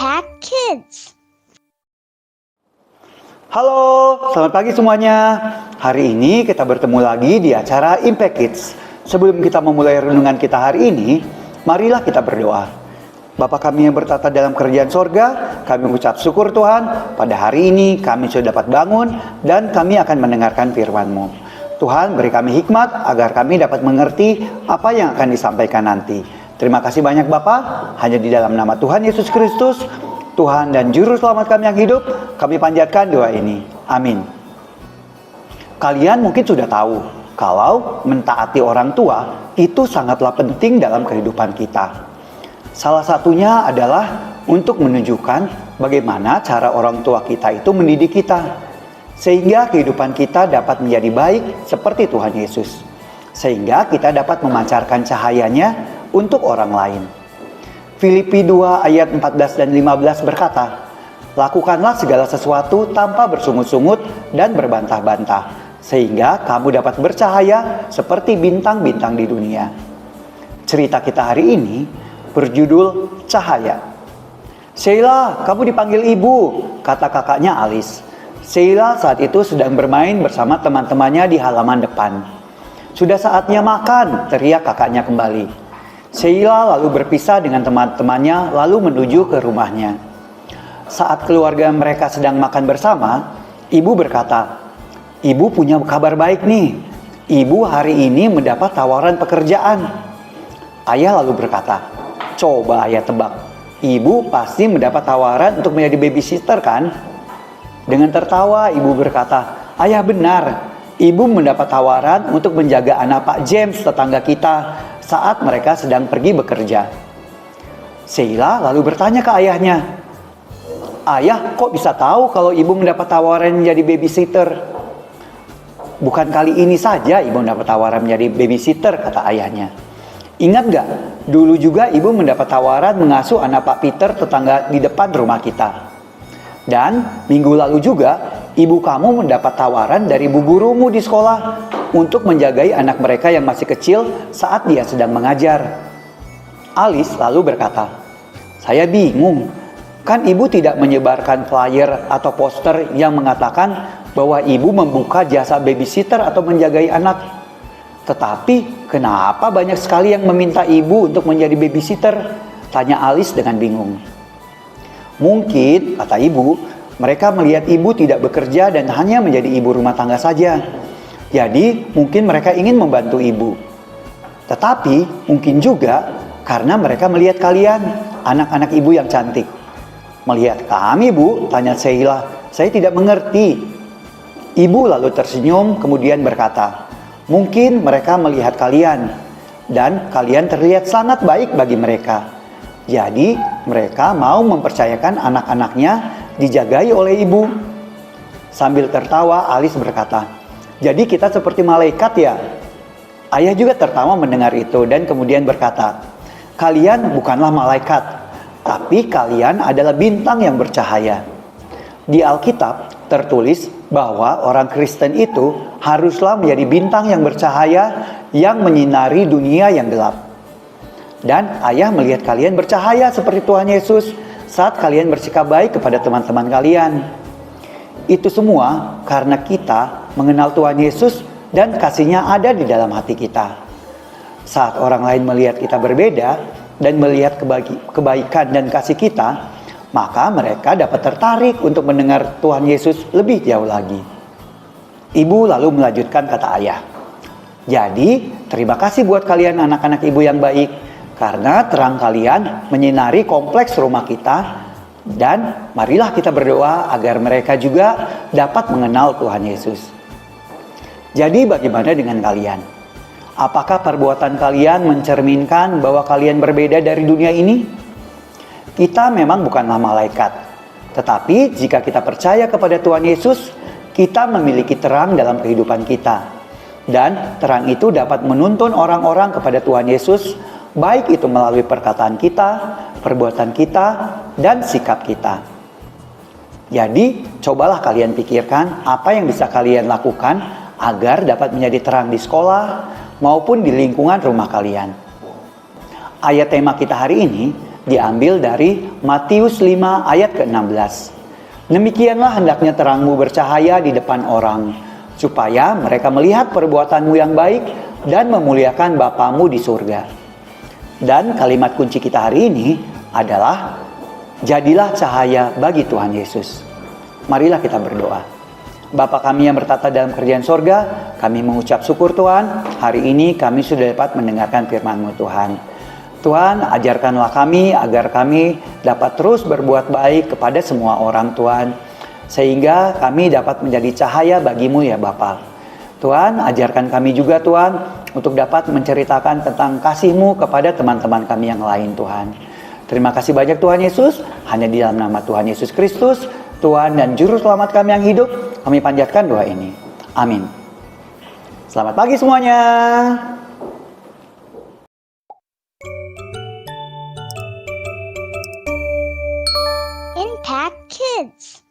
Impact Kids. Halo, selamat pagi semuanya. Hari ini kita bertemu lagi di acara Impact Kids. Sebelum kita memulai renungan kita hari ini, marilah kita berdoa. Bapa kami yang bertata dalam kerajaan sorga, kami mengucap syukur Tuhan, pada hari ini kami sudah dapat bangun dan kami akan mendengarkan firman-Mu. Tuhan, beri kami hikmat agar kami dapat mengerti apa yang akan disampaikan nanti. Terima kasih banyak Bapa, hanya di dalam nama Tuhan Yesus Kristus, Tuhan dan Juru Selamat kami yang hidup, kami panjatkan doa ini. Amin. Kalian mungkin sudah tahu, kalau mentaati orang tua itu sangatlah penting dalam kehidupan kita. Salah satunya adalah untuk menunjukkan bagaimana cara orang tua kita itu mendidik kita, sehingga kehidupan kita dapat menjadi baik seperti Tuhan Yesus, sehingga kita dapat memancarkan cahayanya untuk orang lain. Filipi 2 ayat 14 dan 15 berkata, lakukanlah segala sesuatu tanpa bersungut-sungut dan berbantah-bantah, sehingga kamu dapat bercahaya seperti bintang-bintang di dunia. Cerita kita hari ini berjudul Cahaya. Sheila, kamu dipanggil ibu, kata kakaknya Alice. Sheila saat itu sedang bermain bersama teman-temannya di halaman depan. Sudah saatnya makan, teriak kakaknya kembali. Sheila lalu berpisah dengan teman-temannya lalu menuju ke rumahnya. Saat keluarga mereka sedang makan bersama, ibu berkata, "Ibu punya kabar baik nih. Ibu hari ini mendapat tawaran pekerjaan." Ayah lalu berkata, "Coba ayah tebak, ibu pasti mendapat tawaran untuk menjadi babysitter kan?" Dengan tertawa ibu berkata, "Ayah benar. Ibu mendapat tawaran untuk menjaga anak Pak James tetangga kita saat mereka sedang pergi bekerja." Sheila lalu bertanya ke ayahnya, "Ayah, kok bisa tahu kalau ibu mendapat tawaran menjadi babysitter?" "Bukan kali ini saja ibu mendapat tawaran menjadi babysitter," kata ayahnya. "Ingat gak, dulu juga ibu mendapat tawaran mengasuh anak Pak Peter tetangga di depan rumah kita. Dan minggu lalu juga ibu kamu mendapat tawaran dari bu gurumu di sekolah untuk menjagai anak mereka yang masih kecil saat dia sedang mengajar." Alice lalu berkata, "Saya bingung, kan ibu tidak menyebarkan flyer atau poster yang mengatakan bahwa ibu membuka jasa babysitter atau menjagai anak. Tetapi kenapa banyak sekali yang meminta ibu untuk menjadi babysitter?" tanya Alice dengan bingung. "Mungkin," kata ibu, "mereka melihat ibu tidak bekerja dan hanya menjadi ibu rumah tangga saja. Jadi mungkin mereka ingin membantu ibu. Tetapi mungkin juga karena mereka melihat kalian, anak-anak ibu yang cantik." "Melihat kami, Bu?" tanya Sheila. "Saya tidak mengerti." Ibu lalu tersenyum kemudian berkata, "Mungkin mereka melihat kalian dan kalian terlihat sangat baik bagi mereka. Jadi mereka mau mempercayakan anak-anaknya dijagai oleh ibu." Sambil tertawa Alice berkata, "Jadi kita seperti malaikat ya?" Ayah juga tertawa mendengar itu dan kemudian berkata, "Kalian bukanlah malaikat, tapi kalian adalah bintang yang bercahaya." Di Alkitab tertulis bahwa orang Kristen itu haruslah menjadi bintang yang bercahaya yang menyinari dunia yang gelap. Dan ayah melihat kalian bercahaya seperti Tuhan Yesus saat kalian bersikap baik kepada teman-teman kalian. Itu semua karena kita mengenal Tuhan Yesus dan kasih-Nya ada di dalam hati kita. Saat orang lain melihat kita berbeda dan melihat kebaikan dan kasih kita, maka mereka dapat tertarik untuk mendengar Tuhan Yesus lebih jauh lagi. Ibu lalu melanjutkan kata ayah, "Jadi terima kasih buat kalian anak-anak ibu yang baik, karena terang kalian menyinari kompleks rumah kita, dan marilah kita berdoa agar mereka juga dapat mengenal Tuhan Yesus." Jadi bagaimana dengan kalian? Apakah perbuatan kalian mencerminkan bahwa kalian berbeda dari dunia ini? Kita memang bukanlah malaikat, tetapi jika kita percaya kepada Tuhan Yesus, kita memiliki terang dalam kehidupan kita. Dan terang itu dapat menuntun orang-orang kepada Tuhan Yesus, baik itu melalui perkataan kita, perbuatan kita, dan sikap kita. Jadi, cobalah kalian pikirkan apa yang bisa kalian lakukan agar dapat menjadi terang di sekolah maupun di lingkungan rumah kalian. Ayat tema kita hari ini diambil dari Matius 5 ayat ke-16. Demikianlah hendaknya terangmu bercahaya di depan orang, supaya mereka melihat perbuatanmu yang baik dan memuliakan Bapamu di surga. Dan kalimat kunci kita hari ini adalah, jadilah cahaya bagi Tuhan Yesus. Marilah kita berdoa. Bapa kami yang bertata dalam kerajaan sorga, kami mengucap syukur Tuhan, hari ini kami sudah dapat mendengarkan firman-Mu Tuhan. Tuhan, ajarkanlah kami agar kami dapat terus berbuat baik kepada semua orang Tuhan, sehingga kami dapat menjadi cahaya bagi-Mu ya Bapa. Tuhan, ajarkan kami juga Tuhan, untuk dapat menceritakan tentang kasih-Mu kepada teman-teman kami yang lain Tuhan. Terima kasih banyak Tuhan Yesus, hanya di dalam nama Tuhan Yesus Kristus, Tuhan dan Juru Selamat kami yang hidup, kami panjatkan doa ini. Amin. Selamat pagi semuanya. Impact Kids.